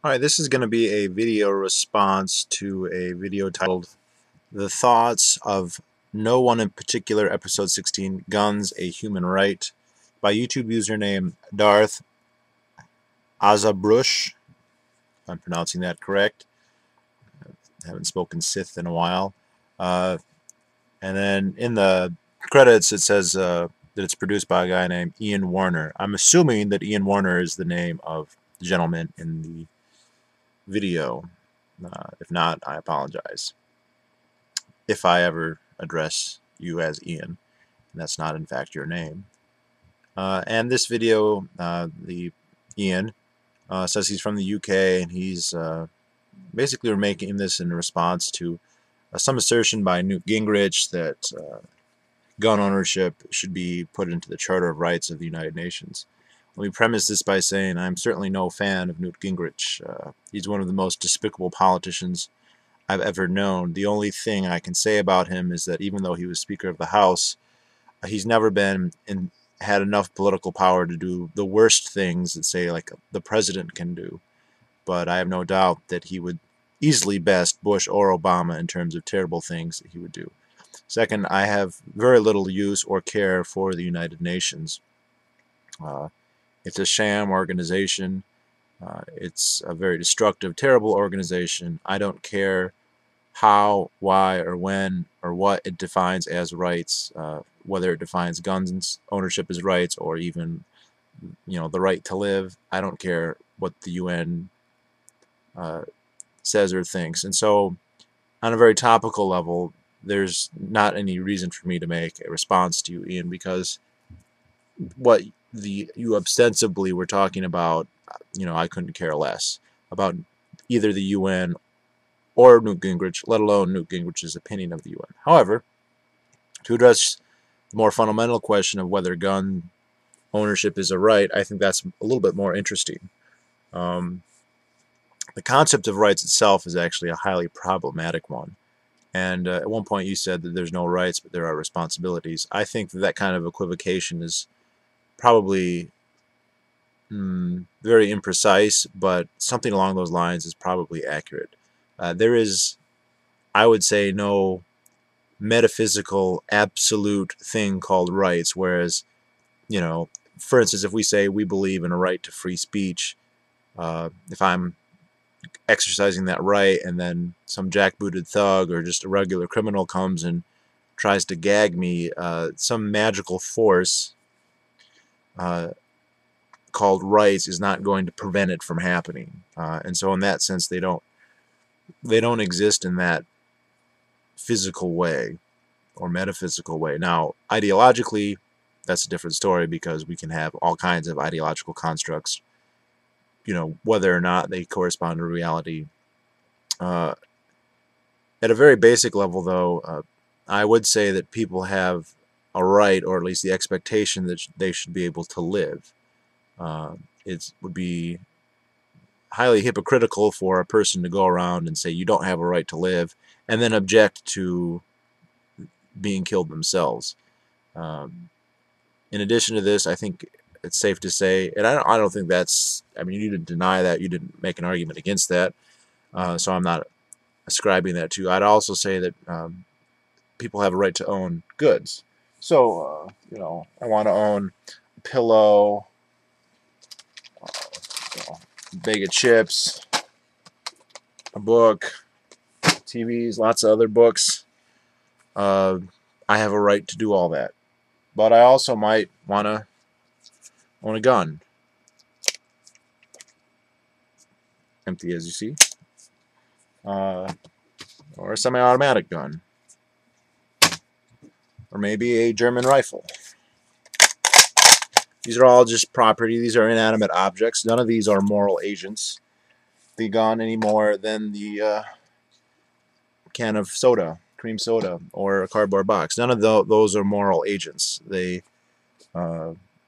Alright, this is going to be a video response to a video titled The Thoughts of No One in Particular, Episode 16, Guns, a Human Right, by YouTube username Darth Azabrush, if I'm pronouncing that correct. I haven't spoken Sith in a while. And then in the credits it says that it's produced by a guy named Ian Warner. I'm assuming that Ian Warner is the name of the gentleman in the video. If not, I apologize if I ever address you as Ian, and that's not in fact your name. And this video, the Ian says he's from the UK, and he's basically making this in response to some assertion by Newt Gingrich that gun ownership should be put into the Charter of Rights of the United Nations. Let me premise this by saying I'm certainly no fan of Newt Gingrich. He's one of the most despicable politicians I've ever known. The only thing I can say about him is that even though he was Speaker of the House, he's never had enough political power to do the worst things that, say, like the president can do. But I have no doubt that he would easily best Bush or Obama in terms of terrible things that he would do. Second, I have very little use or care for the United Nations. It's a sham organization. It's a very destructive, terrible organization. I don't care how, why, or when, or what it defines as rights, whether it defines guns ownership as rights, or even, the right to live. I don't care what the UN says or thinks. And so, on a very topical level, there's not any reason for me to make a response to you, Ian, because what you ostensibly were talking about, I couldn't care less about either the UN or Newt Gingrich, let alone Newt Gingrich's opinion of the UN. However, to address the more fundamental question of whether gun ownership is a right, I think that's a little bit more interesting. The concept of rights itself is actually a highly problematic one. And at one point you said that there's no rights, but there are responsibilities. I think that kind of equivocation is probably very imprecise, but something along those lines is probably accurate. There is, I would say, no metaphysical absolute thing called rights, whereas, for instance, if we say we believe in a right to free speech, if I'm exercising that right and then some jackbooted thug or just a regular criminal comes and tries to gag me, some magical force called rights is not going to prevent it from happening. And so in that sense they don't exist in that physical way or metaphysical way. Now, ideologically, that's a different story, because we can have all kinds of ideological constructs, whether or not they correspond to reality. At a very basic level, though, I would say that people have a right, or at least the expectation that they should be able to live. It would be highly hypocritical for a person to go around and say you don't have a right to live, and then object to being killed themselves. In addition to this, I think it's safe to say, and I don't think that's, you didn't deny that, you didn't make an argument against that, so I'm not ascribing that to you. I'd also say that people have a right to own goods. So, I want to own a pillow, a bag of chips, a book, TVs, lots of other books. I have a right to do all that. But I also might want to own a gun. Empty, as you see. Or a semi-automatic gun. Or maybe a German rifle. These are all just property. These are inanimate objects. None of these are moral agents. The gun any more than the can of soda, cream soda, or a cardboard box. None of those are moral agents. They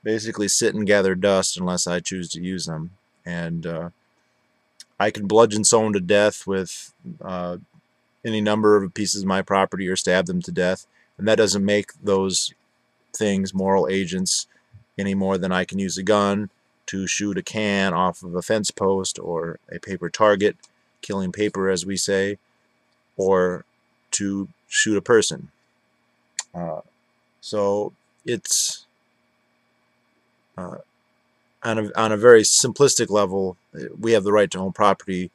basically sit and gather dust unless I choose to use them. And I can bludgeon someone to death with any number of pieces of my property, or stab them to death, and that doesn't make those things moral agents any more than I can use a gun to shoot a can off of a fence post or a paper target, killing paper as we say, or to shoot a person. So it's on a very simplistic level, we have the right to own property.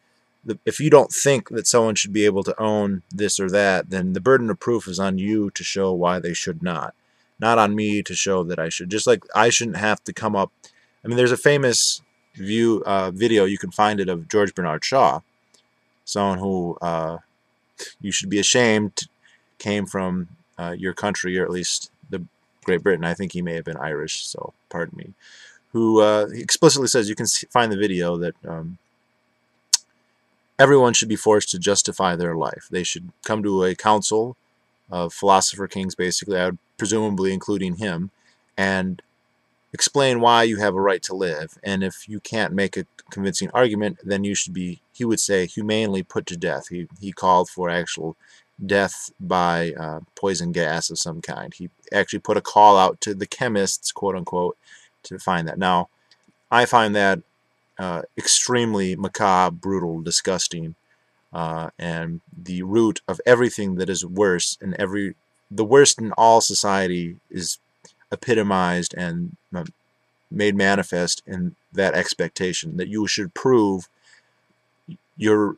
If you don't think that someone should be able to own this or that, then the burden of proof is on you to show why they should not on me to show that I should. Just like I shouldn't have to come up. I mean, there's a famous video, you can find it, of George Bernard Shaw, someone who you should be ashamed came from your country, or at least the Great Britain. I think he may have been Irish, so pardon me. Who explicitly says, you can find the video, that everyone should be forced to justify their life. They should come to a council of philosopher kings, basically, I would presumably including him, and explain why you have a right to live. And if you can't make a convincing argument, then you should be, he would say, humanely put to death. He called for actual death by poison gas of some kind. He actually put a call out to the chemists, quote unquote, to find that. Now, I find that extremely macabre, brutal, disgusting, and the root of everything that is worse, and the worst in all society is epitomized and made manifest in that expectation that you should prove your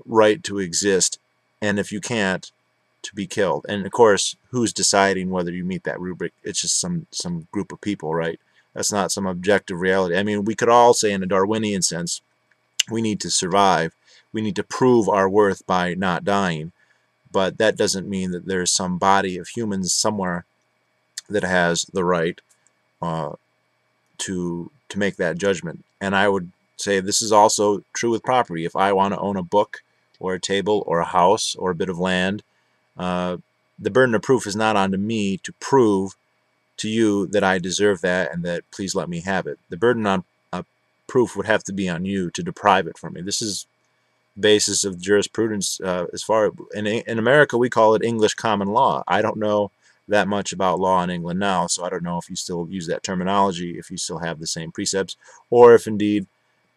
right to exist, and if you can't, to be killed. And of course, who's deciding whether you meet that rubric? It's just some group of people, right? That's not some objective reality. I mean, we could all say in a Darwinian sense, we need to survive. We need to prove our worth by not dying. But that doesn't mean that there's some body of humans somewhere that has the right to make that judgment. And I would say this is also true with property. If I want to own a book or a table or a house or a bit of land, the burden of proof is not onto me to prove to you that I deserve that and that please let me have it. The burden on proof would have to be on you to deprive it from me. This is the basis of jurisprudence. As far in America, we call it English common law. I don't know that much about law in England now, so I don't know if you still use that terminology, if you still have the same precepts, or if indeed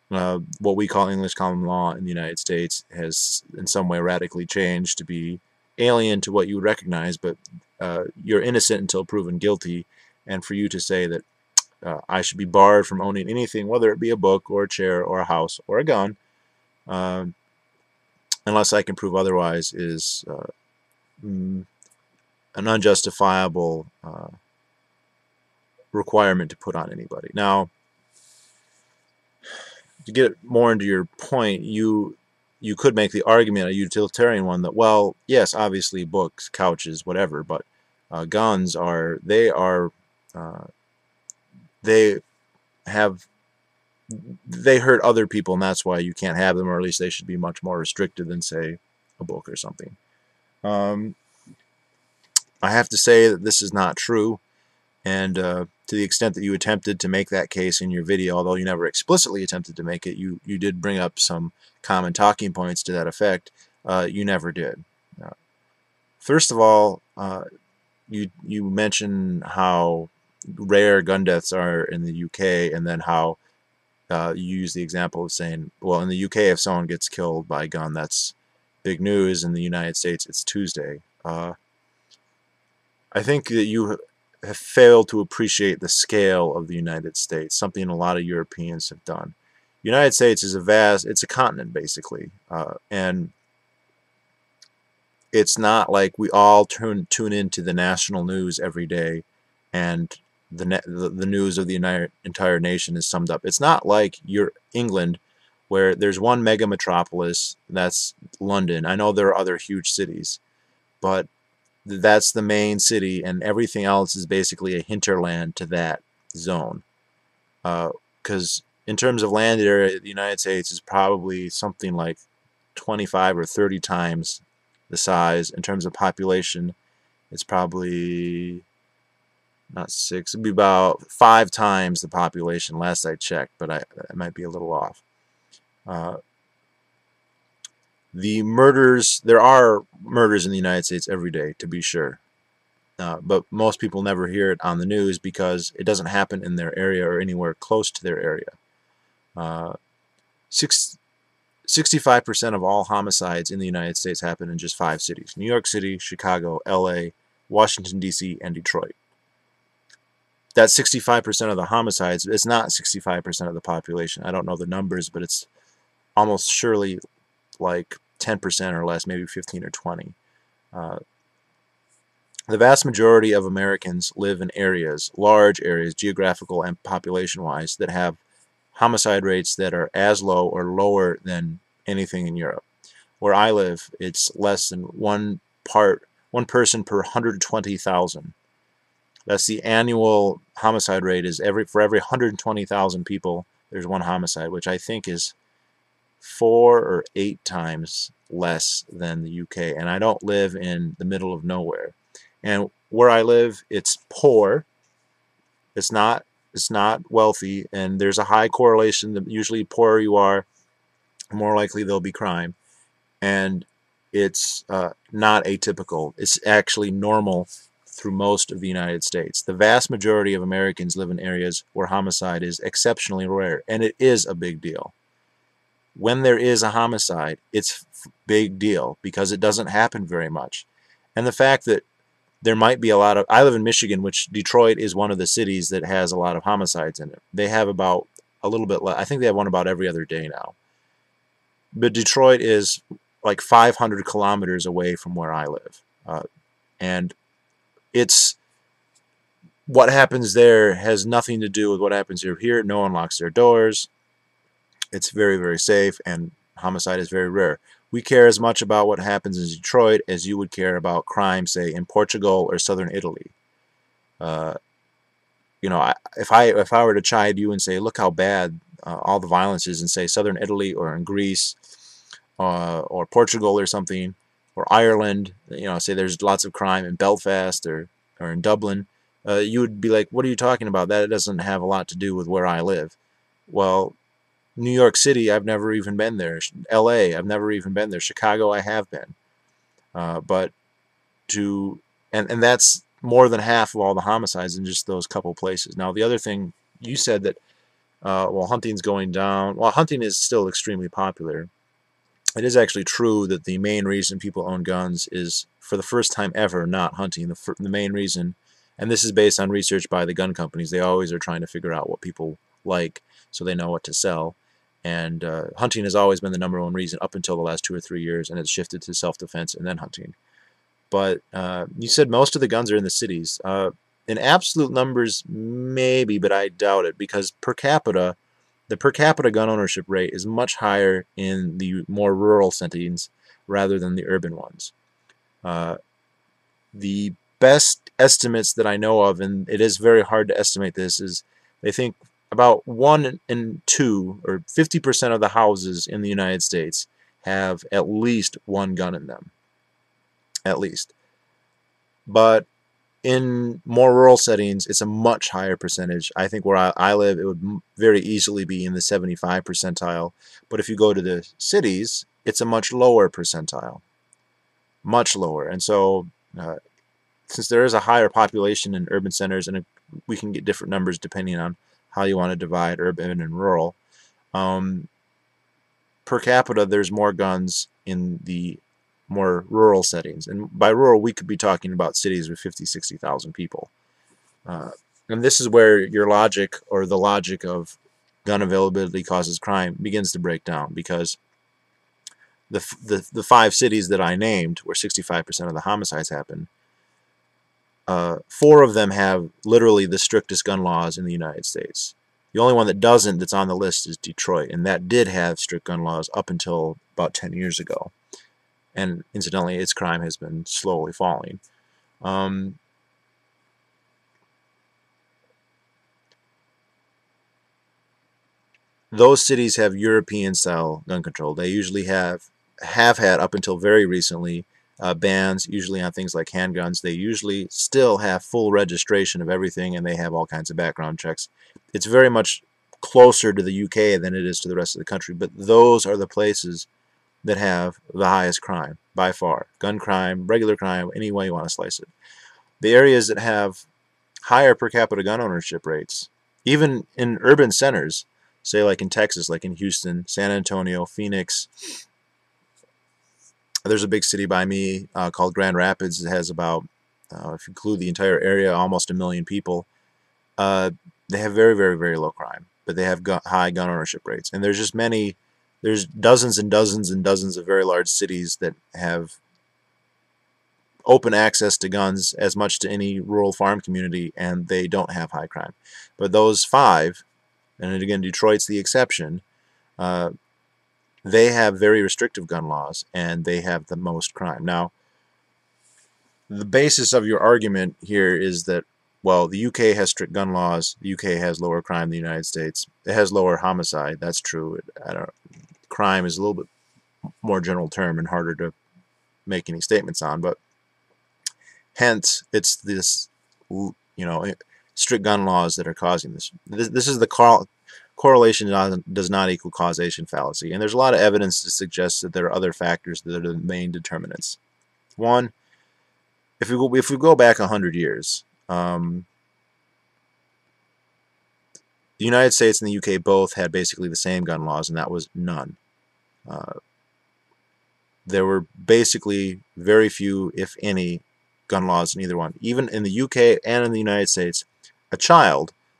what we call English common law in the United States has in some way radically changed to be alien to what you would recognize. But you're innocent until proven guilty, and for you to say that I should be barred from owning anything, whether it be a book or a chair or a house or a gun, unless I can prove otherwise, is an unjustifiable requirement to put on anybody. Now, to get more into your point, you could make the argument, a utilitarian one, that, well, yes, obviously books, couches, whatever, but guns they hurt other people, and that's why you can't have them, or at least they should be much more restricted than, say, a book or something. I have to say that this is not true, and to the extent that you attempted to make that case in your video, although you never explicitly attempted to make it, you did bring up some common talking points to that effect. You never did. First of all, you mention how rare gun deaths are in the UK, and then how you use the example of saying, well, in the UK, if someone gets killed by a gun, that's big news. In the United States, it's Tuesday. I think that you have failed to appreciate the scale of the United States, something a lot of Europeans have done. The United States is it's a continent, basically, and it's not like we all tune into the national news every day and the news of the entire nation is summed up. It's not like England, where there's one mega metropolis, that's London. I know there are other huge cities, but that's the main city, and everything else is basically a hinterland to that zone. Because in terms of land area, the United States is probably something like 25 or 30 times the size. In terms of population, it's probably not 6. It'd be about 5 times the population last I checked, but I might be a little off. There are murders in the United States every day, to be sure. but most people never hear it on the news because it doesn't happen in their area or anywhere close to their area. 65% of all homicides in the United States happen in just 5 cities: New York City, Chicago, LA, Washington, D.C., and Detroit. That's 65% of the homicides. It's not 65% of the population. I don't know the numbers, but it's almost surely like 10% or less, maybe 15 or 20. The vast majority of Americans live in areas, large areas, geographical and population-wise, that have homicide rates that are as low or lower than anything in Europe. Where I live, it's less than one person per 120,000. That's the annual homicide rate. Is for every 120,000 people, there's one homicide, which I think is 4 or 8 times less than the UK. And I don't live in the middle of nowhere. And where I live, it's poor. It's not wealthy, and there's a high correlation that usually poorer you are, more likely there'll be crime. And it's not atypical. It's actually normal through most of the United States. The vast majority of Americans live in areas where homicide is exceptionally rare, and it is a big deal. When there is a homicide, it's a big deal because it doesn't happen very much. And the fact that there might be a lot of... I live in Michigan, which Detroit is one of the cities that has a lot of homicides in it. They have about a little bit less. I think they have one about every other day now. But Detroit is like 500 kilometers away from where I live. And it's... what happens there has nothing to do with what happens here. Here, no one locks their doors. It's very, very safe, and homicide is very rare. We care as much about what happens in Detroit as you would care about crime, say, in Portugal or southern Italy. You know, if I were to chide you and say, look how bad all the violence is in, say, southern Italy or in Greece or Portugal or something, or Ireland, you know, say there's lots of crime in Belfast or in Dublin, you would be like, what are you talking about? That doesn't have a lot to do with where I live. Well, New York City, I've never even been there. LA, I've never even been there. Chicago, I have been. And that's more than half of all the homicides in just those couple places. Now, the other thing, you said that, well, hunting's going down. Well, hunting is still extremely popular. It is actually true that the main reason people own guns is, for the first time ever, not hunting. The main reason, and this is based on research by the gun companies, they always are trying to figure out what people like so they know what to sell. And hunting has always been the #1 reason up until the last 2 or 3 years, and it's shifted to self-defense and then hunting. But you said most of the guns are in the cities. In absolute numbers, maybe, but I doubt it, because the per capita gun ownership rate is much higher in the more rural settings rather than the urban ones. The best estimates that I know of, and it is very hard to estimate this, is they think about 1 in 2, or 50% of the houses in the United States have at least one gun in them. At least. But in more rural settings, it's a much higher percentage. I think where I live, it would very easily be in the 75 percentile. But if you go to the cities, it's a much lower percentile. Much lower. And so, since there is a higher population in urban centers, and we can get different numbers depending on how you want to divide urban and rural, per capita, there's more guns in the more rural settings. And by rural, we could be talking about cities with 50, 60,000 people. And this is where your logic, or the logic of gun availability causes crime, begins to break down, because the 5 cities that I named, where 65% of the homicides happen, 4 of them have literally the strictest gun laws in the United States. The only one that doesn't, that's on the list, is Detroit, and that did have strict gun laws up until about 10 years ago. And incidentally, its crime has been slowly falling. Those cities have European-style gun control. They usually have had, up until very recently, bans, usually on things like handguns. They usually still have full registration of everything, and they have all kinds of background checks. It's very much closer to the UK than it is to the rest of the country, but those are the places that have the highest crime, by far. Gun crime, regular crime, any way you want to slice it. the areas that have higher per capita gun ownership rates, even in urban centers, say like in Texas, like in Houston, San Antonio, Phoenix. There's a big city by me called Grand Rapids. It has about, if you include the entire area, almost 1 million people. They have very, very, very low crime, but they have high gun ownership rates. And there's just there's dozens and dozens and dozens of very large cities that have open access to guns as much to any rural farm community, and they don't have high crime. But those 5, and again, Detroit's the exception, they have very restrictive gun laws, and they have the most crime. Now, the basis of your argument here is that, well, the UK has strict gun laws, the UK has lower crime than the United States. It has lower homicide, that's true. Crime is a little bit more general term and harder to make any statements on, but hence it's this, strict gun laws that are causing this. This is the correlation does not equal causation fallacy, and there's a lot of evidence to suggest that there are other factors that are the main determinants. One, if we go back 100 years, the United States and the UK both had basically the same gun laws, and that was none. There were basically very few, if any, gun laws in either one. Even in the UK and in the United States, an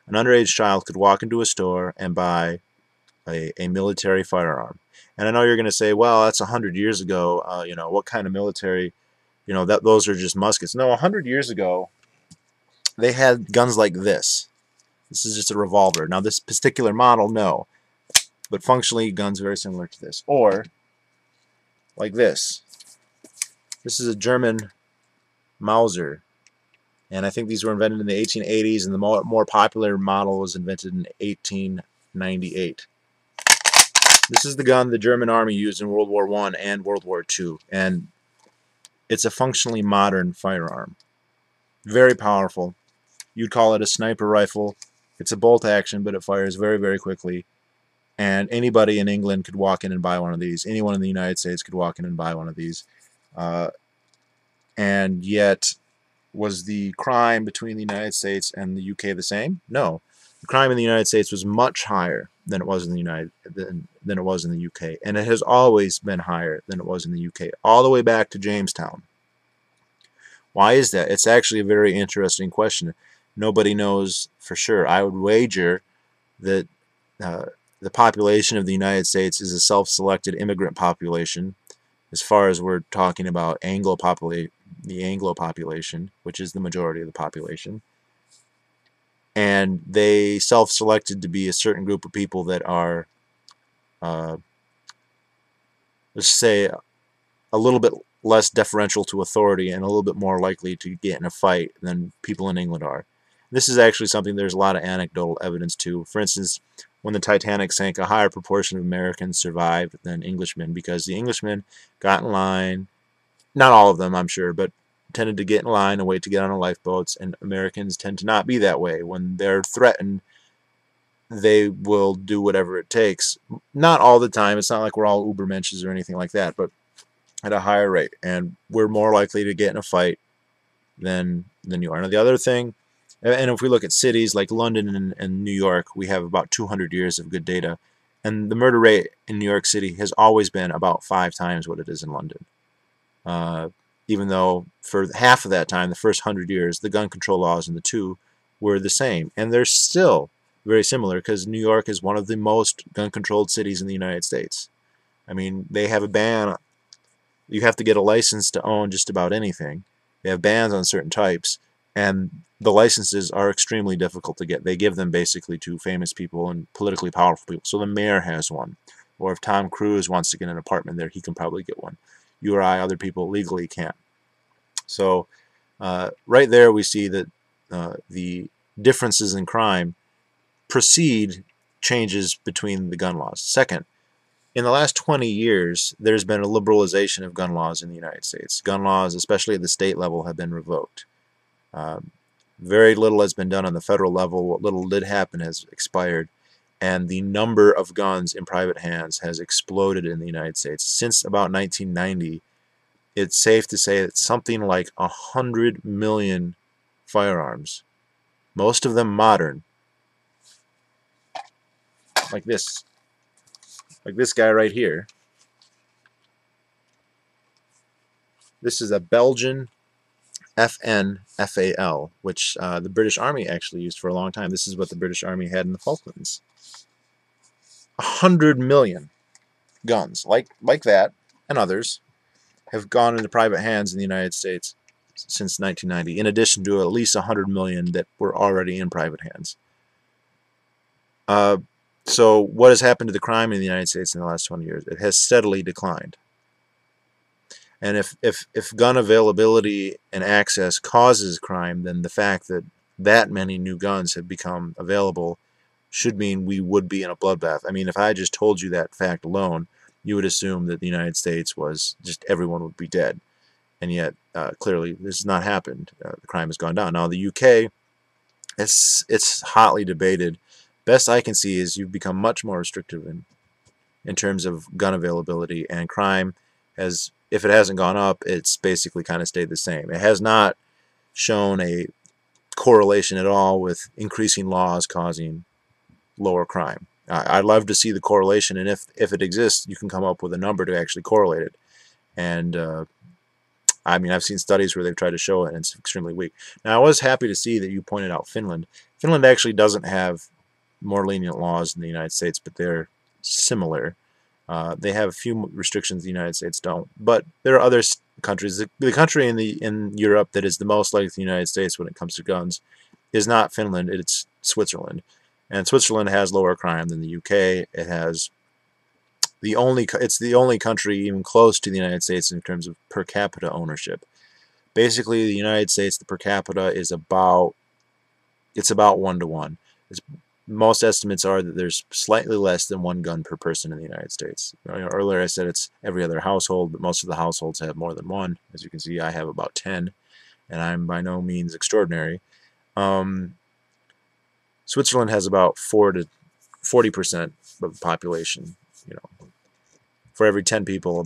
underage child could walk into a store and buy a military firearm. And I know you're going to say, well, that's 100 years ago. What kind of military? Those are just muskets. No, 100 years ago, they had guns like this. This is just a revolver. Now, this particular model, no. But functionally, guns very similar to this. Or, like this. This is a German Mauser. And I think these were invented in the 1880s, and the more popular model was invented in 1898. This is the gun the German Army used in World War I and World War II. And it's a functionally modern firearm. Very powerful. You'd call it a sniper rifle. It's a bolt action, but it fires very, very quickly. And anybody in England could walk in and buy one of these. Anyone in the United States could walk in and buy one of these. And yet, was the crime between the United States and the UK the same? No. The crime in the United States was much higher than it was in the UK, and it has always been higher than it was in the UK, all the way back to Jamestown. Why is that? It's actually a very interesting question. Nobody knows for sure. I would wager that the population of the United States is a self-selected immigrant population, as far as we're talking about the Anglo population, which is the majority of the population. And they self-selected to be a certain group of people that are, let's say, a little bit less deferential to authority and a little bit more likely to get in a fight than people in England are. This is actually something there's a lot of anecdotal evidence to. For instance, when the Titanic sank, a higher proportion of Americans survived than Englishmen, because the Englishmen got in line, not all of them, I'm sure, but tended to get in line and wait to get on the lifeboats, and Americans tend to not be that way. When they're threatened, they will do whatever it takes. Not all the time. It's not like we're all Ubermenches or anything like that, but at a higher rate, and we're more likely to get in a fight than you are. Now, the other thing, and if we look at cities like London and New York, we have about 200 years of good data, and the murder rate in New York City has always been about 5 times what it is in London. Even though for half of that time, the first 100 years, the gun control laws in the two were the same, and they're still very similar, because New York is one of the most gun-controlled cities in the United States. I mean, they have a ban. You have to get a license to own just about anything. They have bans on certain types, and the licenses are extremely difficult to get. They give them basically to famous people and politically powerful people. So the mayor has one, or if Tom Cruise wants to get an apartment there, he can probably get one. You or I, other people, legally can't. So right there we see that the differences in crime precede changes between the gun laws. Second, in the last 20 years, there's been a liberalization of gun laws in the United States. Gun laws, especially at the state level, have been revoked. Very little has been done on the federal level. What little did happen has expired. And the number of guns in private hands has exploded in the United States. Since about 1990, it's safe to say that something like 100 million firearms. Most of them modern. Like this. Like this guy right here. This is a Belgian FN FAL, which the British Army actually used for a long time. This is what the British Army had in the Falklands. 100 million guns like that and others have gone into private hands in the United States since 1990, in addition to at least 100 million that were already in private hands. So what has happened to the crime in the United States in the last 20 years? It has steadily declined. And if gun availability and access causes crime, then the fact that that many new guns have become available should mean we would be in a bloodbath. I mean, if I just told you that fact alone, you would assume that the United States was just everyone would be dead. And yet, clearly, this has not happened. The crime has gone down. Now, the UK, it's hotly debated. Best I can see is you've become much more restrictive in terms of gun availability, and crime has, if it hasn't gone up, it's basically kind of stayed the same. It has not shown a correlation at all with increasing laws causing lower crime. I'd love to see the correlation, and if it exists, you can come up with a number to actually correlate it. And I mean, I've seen studies where they've tried to show it, and it's extremely weak. Now, I was happy to see that you pointed out Finland. Finland actually doesn't have more lenient laws than the United States, but they're similar. They have a few restrictions the United States don't, but there are other countries. The country in Europe that is the most like the United States when it comes to guns is not Finland, it's Switzerland. And Switzerland has lower crime than the UK. It has it's the only country even close to the United States in terms of per capita ownership. Basically, the United States, the per capita is about 1 to 1. Most estimates are that there's slightly less than 1 gun per person in the United States. Earlier I said it's every other household, but most of the households have more than 1. As you can see, I have about 10, and I'm by no means extraordinary. Switzerland has about 40% of the population. For every 10 people,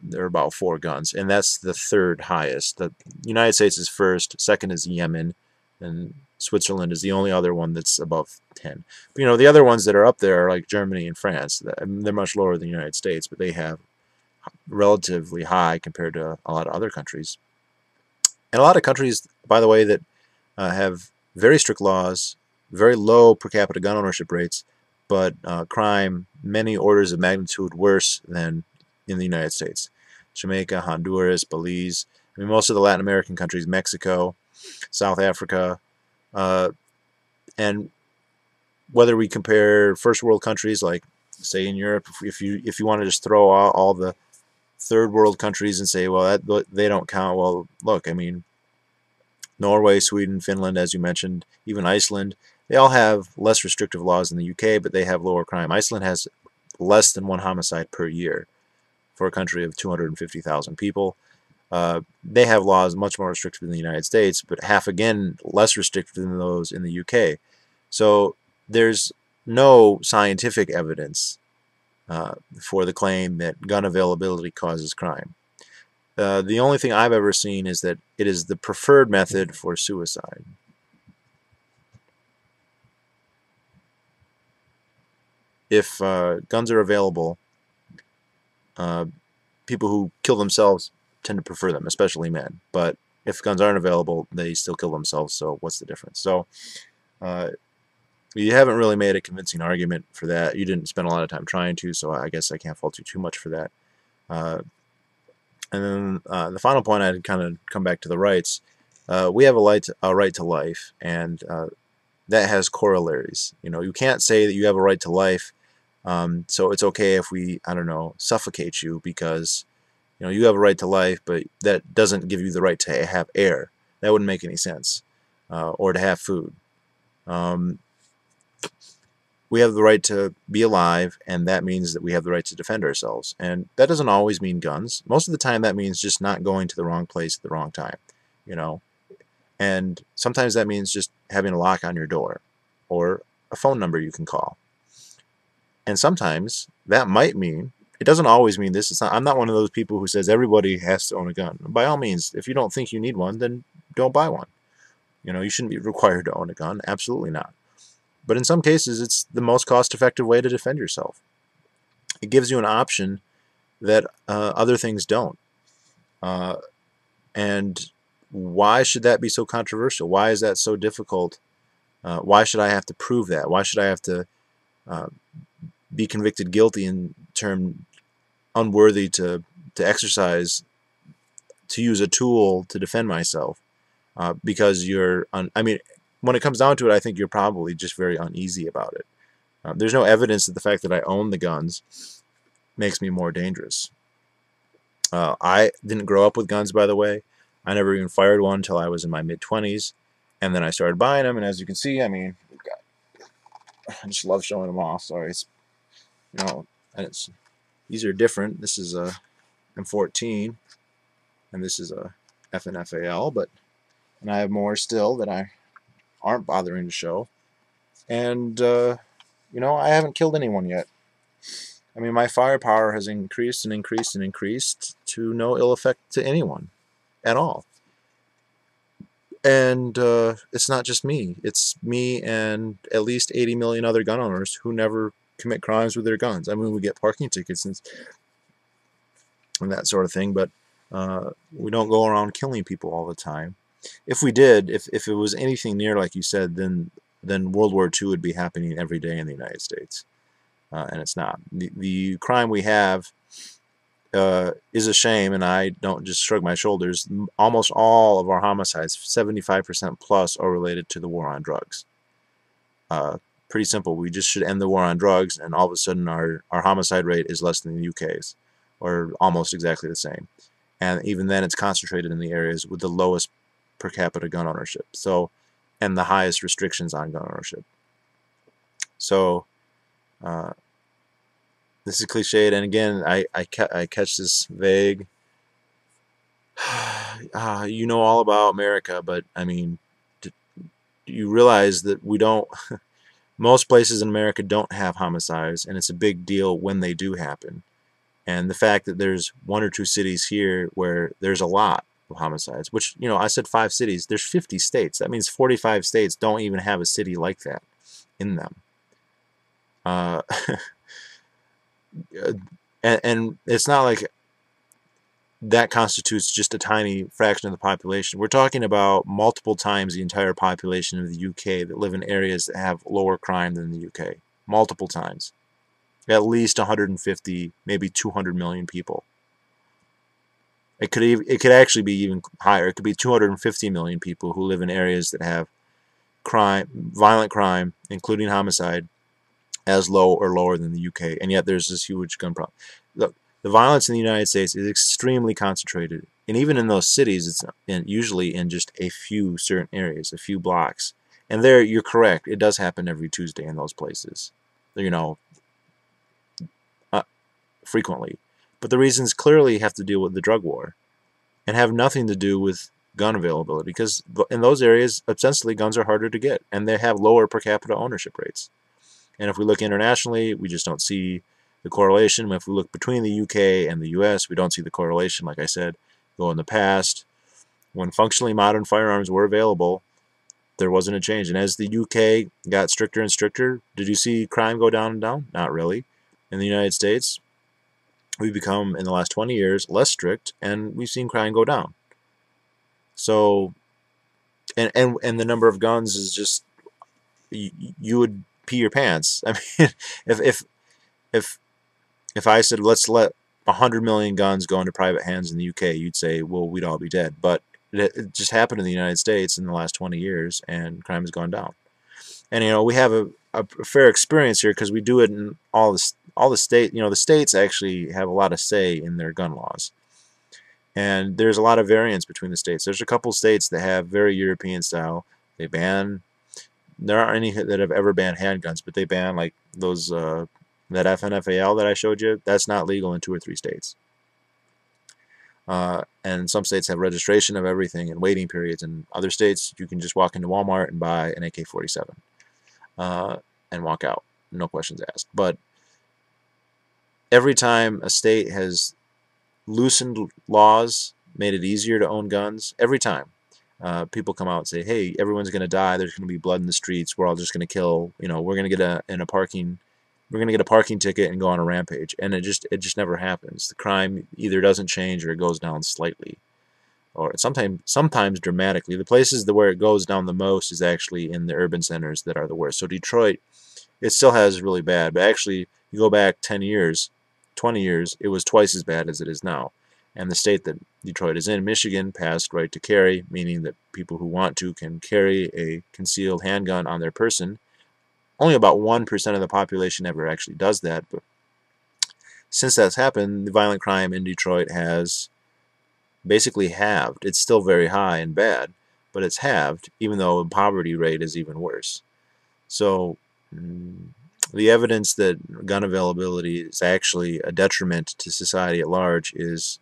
there are about 4 guns, and that's the third highest. The United States is first, second is Yemen, and Switzerland is the only other one that's above 10. But, the other ones that are up there are like Germany and France. They're much lower than the United States, but they have relatively high compared to a lot of other countries. And a lot of countries, by the way, that have very strict laws, very low per capita gun ownership rates, but crime many orders of magnitude worse than in the United States. Jamaica, Honduras, Belize, I mean, most of the Latin American countries, Mexico, South Africa, and whether we compare first world countries like, say, in Europe, if you want to just throw out all the third world countries and say, well, they don't count. Well, look, I mean, Norway, Sweden, Finland, as you mentioned, even Iceland, they all have less restrictive laws than the UK, but they have lower crime. Iceland has less than 1 homicide per year for a country of 250,000 people. They have laws much more restrictive than the United States, but half again less restrictive than those in the UK. So there's no scientific evidence for the claim that gun availability causes crime. The only thing I've ever seen is that it is the preferred method for suicide. If guns are available, people who kill themselves tend to prefer them, especially men. But if guns aren't available, they still kill themselves, so what's the difference? So you haven't really made a convincing argument for that. You didn't spend a lot of time trying to, so I guess I can't fault you too much for that. And then the final point, I'd kind of come back to the rights. We have a right to life, and that has corollaries. You can't say that you have a right to life, so it's okay if we, I don't know, suffocate you because you have a right to life, but that doesn't give you the right to have air. That wouldn't make any sense. Or to have food. We have the right to be alive, and that means that we have the right to defend ourselves. And that doesn't always mean guns. Most of the time that means just not going to the wrong place at the wrong time. And sometimes that means just having a lock on your door or a phone number you can call. And sometimes that might mean, it doesn't always mean this. I'm not one of those people who says everybody has to own a gun. By all means, if you don't think you need one, then don't buy one. You know, you shouldn't be required to own a gun. Absolutely not. But in some cases, it's the most cost-effective way to defend yourself. It gives you an option that other things don't. And why should that be so controversial? Why is that so difficult? Why should I have to prove that? Why should I have to be convicted guilty and termed unworthy to exercise, to use a tool to defend myself? Because you're, I mean, when it comes down to it, I think you're probably just very uneasy about it. There's no evidence that the fact that I own the guns makes me more dangerous. I didn't grow up with guns, by the way. I never even fired one until I was in my mid-20s, and then I started buying them. And as you can see, I mean, I just love showing them off. Sorry, it's, you know, and it's, these are different. This is a M14, and this is a FNFAL, and I have more still that I aren't bothering to show. And you know, I haven't killed anyone yet. I mean, my firepower has increased and increased and increased to no ill effect to anyone at all. And it's not just me. It's me and at least 80 million other gun owners who never commit crimes with their guns. I mean, we get parking tickets and that sort of thing, but we don't go around killing people all the time. If we did, if it was anything near like you said, then World War II would be happening every day in the United States. And it's not. The crime we have is a shame, and I don't just shrug my shoulders. Almost all of our homicides, 75% plus, are related to the war on drugs. Pretty simple. We just should end the war on drugs, and all of a sudden our homicide rate is less than the UK's, or almost exactly the same. And even then, it's concentrated in the areas with the lowest per capita gun ownership, so, and the highest restrictions on gun ownership. So this is cliched, and again, I catch this vague, you know all about America, but I mean, you realize that we don't, most places in America don't have homicides, and it's a big deal when they do happen. And the fact that there's 1 or 2 cities here where there's a lot of homicides, which, you know, I said 5 cities, there's 50 states. That means 45 states don't even have a city like that in them. And it's not like that constitutes just a tiny fraction of the population. We're talking about multiple times the entire population of the UK that live in areas that have lower crime than the UK. Multiple times. At least 150, maybe 200 million people. It could actually be even higher. It could be 250 million people who live in areas that have crime, violent crime, including homicide, as low or lower than the UK, and yet there's this huge gun problem. Look, the violence in the United States is extremely concentrated, and even in those cities, it's usually in just a few certain areas, a few blocks. And there, you're correct. It does happen every Tuesday in those places, you know, frequently. But the reasons clearly have to deal with the drug war, and have nothing to do with gun availability, because in those areas, ostensibly, guns are harder to get, and they have lower per capita ownership rates. And if we look internationally, we just don't see the correlation. If we look between the UK and the US, we don't see the correlation. Like I said, though in the past, when functionally modern firearms were available, there wasn't a change. And as the UK got stricter and stricter, did you see crime go down and down? Not really. In the United States, we've become, in the last 20 years, less strict, and we've seen crime go down. So, and the number of guns is just, you would pee your pants. I mean, if I said let's let 100 million guns go into private hands in the UK, you'd say, well, we'd all be dead. But it just happened in the United States in the last 20 years, and crime has gone down. And you know, we have a fair experience here because we do it in all the state. You know, the states actually have a lot of say in their gun laws, and there's a lot of variance between the states. There's a couple states that have very European style. They ban. There aren't any that have ever banned handguns, but they ban like those that FNFAL that I showed you. That's not legal in 2 or 3 states. And some states have registration of everything and waiting periods. And other states, you can just walk into Walmart and buy an AK-47 and walk out, no questions asked. But every time a state has loosened laws, made it easier to own guns, every time, people come out and say, hey, everyone's going to die, there's going to be blood in the streets, we're all just going to kill, we're going to get we're going to get a parking ticket and go on a rampage. And it just never happens. The crime either doesn't change or it goes down slightly, or sometimes dramatically. The places where it goes down the most is actually in the urban centers that are the worst. So Detroit, it still has really bad, but actually you go back 10 years, 20 years, it was twice as bad as it is now. And the state that Detroit is in, Michigan, passed right to carry, meaning that people who want to can carry a concealed handgun on their person. Only about 1% of the population ever actually does that, but since that's happened, the violent crime in Detroit has basically halved. It's still very high and bad, but it's halved, even though the poverty rate is even worse. So the evidence that gun availability is actually a detriment to society at large is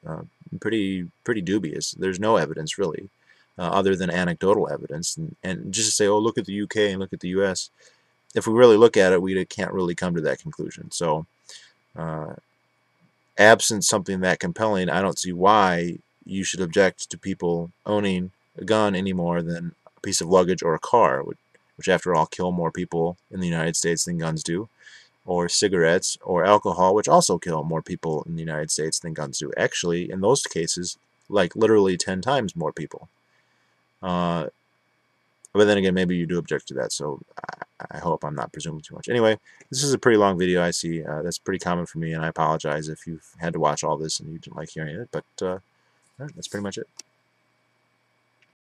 pretty dubious. There's no evidence really, other than anecdotal evidence, and just to say, oh, look at the UK and look at the US. If we really look at it, we can't really come to that conclusion. So, absent something that compelling, I don't see why you should object to people owning a gun any more than a piece of luggage or a car, which after all kill more people in the United States than guns do, or cigarettes or alcohol, which also kill more people in the United States than guns do. Actually, in those cases, like literally 10 times more people. But then again, maybe you do object to that, so I hope I'm not presuming too much. Anyway, this is a pretty long video, I see. That's pretty common for me, and I apologize if you've had to watch all this and you didn't like hearing it, but that's pretty much it.